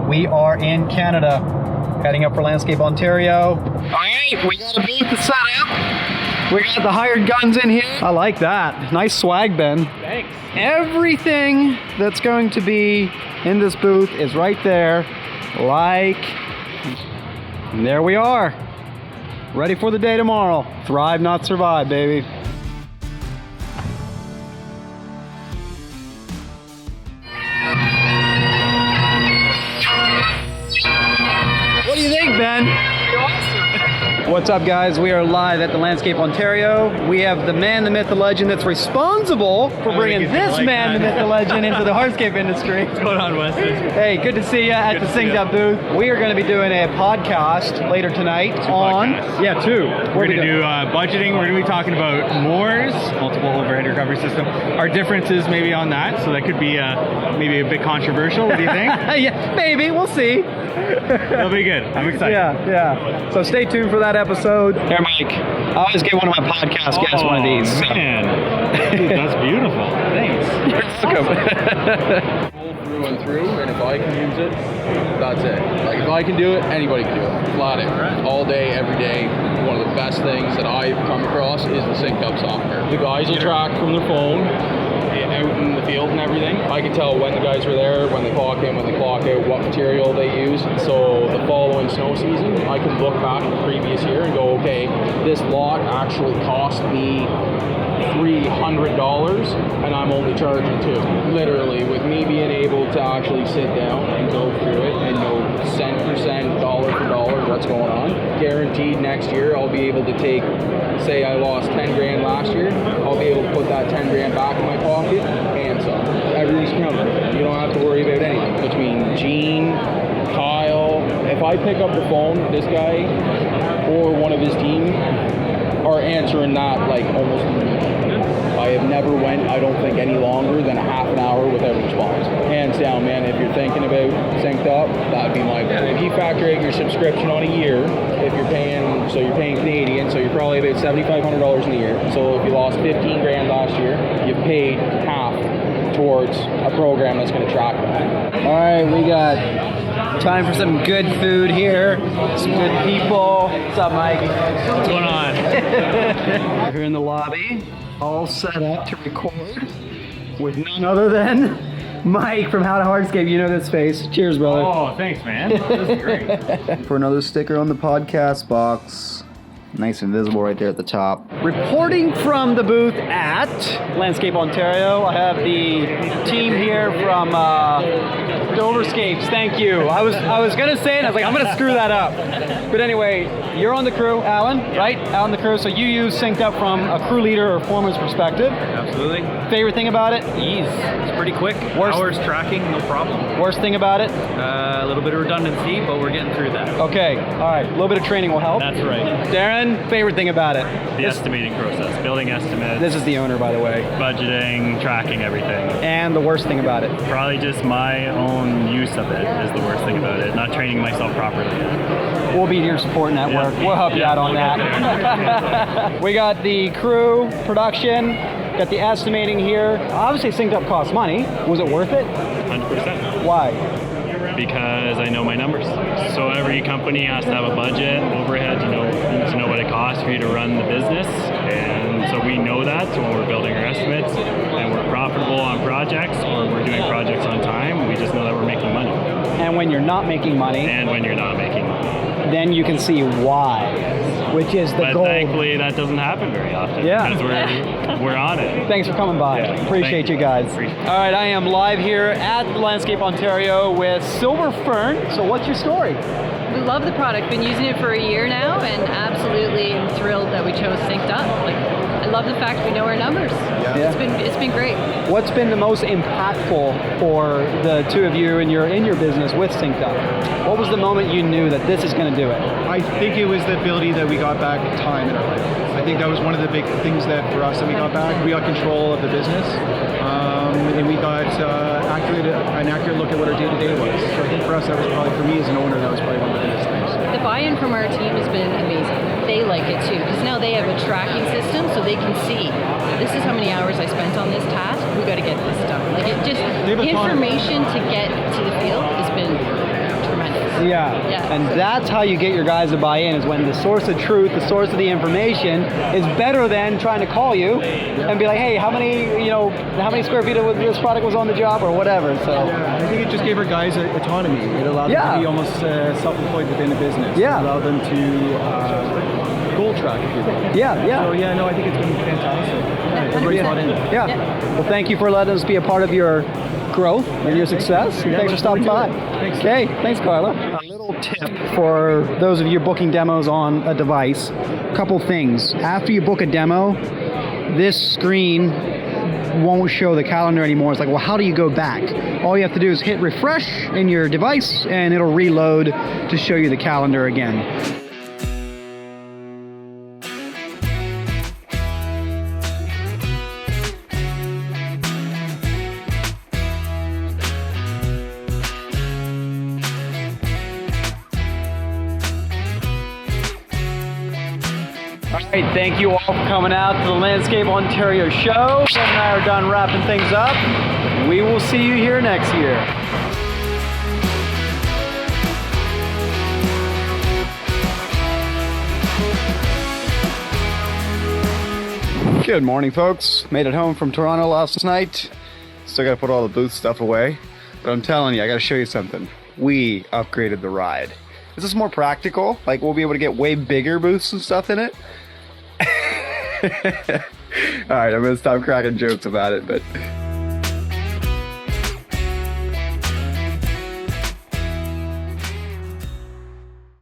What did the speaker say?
We are in Canada, heading up for Landscape Ontario. All right, we got a booth to set up. We got the hired guns in here. I like that. Nice swag, Ben. Thanks. Everything that's going to be in this booth is right there. And there we are. Ready for the day tomorrow. Thrive, not survive, baby. What do you think, Ben? You're awesome. What's up, guys? We are live at the Landscape Ontario. We have the man, the myth, the legend that's responsible for bringing this man, the myth, the legend into the hardscape industry. What's going on, Wesley? Hey, good to see you at the SynkedUP booth. We are going to be doing a podcast later tonight on... podcasts. Yeah, two. We're going to do budgeting. We're going to be talking about moors, multiple overhead recovery system. Our differences maybe on that, so that could be maybe a bit controversial. What do you think? Yeah, maybe. We'll see. It'll be good. I'm excited. Yeah. So stay tuned for that episode. Here, Mike. I always give one of my podcast guests one of these. So. Man. Dude, that's beautiful. Thanks. You're welcome. Through and through, and if I can use it, that's it. Like, if I can do it, anybody can do it. Flat out. Right. All day, every day. One of the best things that I've come across is the SynkedUP software. The guys will track from their phone out in the field and everything. I can tell when the guys were there, when they clock in, when they clock out, what material they use. So the following snow season, I can look back at the previous year and go, okay, this lot actually cost me $300 and I'm only charging $2. Literally, with me being able to actually sit down and go through it and know cent per cent, dollar for dollar what's going on. Guaranteed next year I'll be able to take, say I lost 10 grand last year, I'll be able to put that 10 grand back in my pocket and some. Everything's covered. You don't have to worry about anything. Between Gene, Kyle, if I pick up the phone, this guy or one of his team are answering that like almost immediately. I have never went, I don't think, any longer than a half an hour without a response. Hands down, man, if you're thinking about SynkedUP, that'd be my goal. If you factor out your subscription on a year, if you're paying, so you're paying Canadian, so you're probably about $7,500 in a year. So if you lost 15 grand last year, you've paid half towards a program that's going to track that. All right, we got time for some good food here. Some good people. What's up, Mike? What's going on? We're here in the lobby, all set up to record with none other than Mike from How to Hardscape. You know this face. Cheers, brother. Oh, thanks, man. This is great. For another sticker on the podcast box. Nice and visible right there at the top. Reporting from the booth at Landscape Ontario, I have the team here from Doverscapes. Thank you. I was gonna say it. I was like, I'm gonna screw that up. But anyway, you're on the crew, Alan, right? Alan, the crew. So you use SynkedUP from a crew leader or foreman's perspective. Absolutely. Favorite thing about it? Ease. It's pretty quick. Worst- Hours tracking, no problem. Worst thing about it? A little bit of redundancy, but we're getting through that. Okay. All right. A little bit of training will help. That's right. Darren, favorite thing about it? The estimating process, building estimates, This is the owner, by the way. budgeting, tracking everything. And the worst thing about it? Probably just my own use of it is the worst thing about it. Not training myself properly. We'll be to your support network. Yeah. We'll help you Yeah, out on we'll that. We got the crew, production, got the estimating here. Obviously, SynkedUP costs money. Was it worth it? 100%. Why? Because I know my numbers. So every company has to have a budget, overhead, you need to know what it costs for you to run the business. And so we know that. So when we're building our estimates and we're profitable on projects or we're doing projects on time, we just know that we're making money. And when you're not making money, And when you're not making money. then you can see why, which is the But goal. thankfully that doesn't happen very often. Yeah. Because we're on it. Thanks for coming by. Yeah, Appreciate thank you you. guys. Appreciate it. All right, I am live here at the Landscape Ontario with Silver Fern. So what's your story? We love the product. Been using it for a year now, and absolutely thrilled that we chose SynkedUP. Like, I love the fact we know our numbers. Yeah. It's been great. What's been the most impactful for the two of you in your business with SynkedUP? What was the moment you knew that this is going to do it? I think it was the ability that we got back time in our life. I think that was one of the big things that for us that we got back. We got control of the business, and we got an accurate look at what our day-to-day was. So I think for us, that was probably, for me as an owner, that was probably one of the biggest things. The buy-in from our team has been amazing. They like it too, because now they have a tracking system, so they can see this is how many hours I spent on this task. We got to get this done. Like, it just They have autonomy. information to get to the field has been Yeah. Yeah, And so- that's how you get your guys to buy in, is when the source of truth, the source of the information is better than trying to call you and be like, hey, how many square feet of this product was on the job or whatever. So Yeah, I think it just gave our guys autonomy. It allowed them to be almost self-employed within the business. Yeah. It allowed them to goal track, if you will. yeah. So yeah, no, I think it's been fantastic. Yeah, everybody's bought in. Yeah. Well, thank you for letting us be a part of your growth and your success. And thanks for stopping by. Thanks. Okay, thanks, Carla. A little tip for those of you booking demos on a device. Couple things. After you book a demo, this screen won't show the calendar anymore. It's like, well, how do you go back? All you have to do is hit refresh in your device and it'll reload to show you the calendar again. All right, thank you all for coming out to the Landscape Ontario show. Kevin and I are done wrapping things up. We will see you here next year. Good morning, folks. Made it home from Toronto last night. Still got to put all the booth stuff away. But I'm telling you, I got to show you something. We upgraded the ride. Is this more practical? Like, we'll be able to get way bigger booths and stuff in it? All right, I'm going to stop cracking jokes about it, but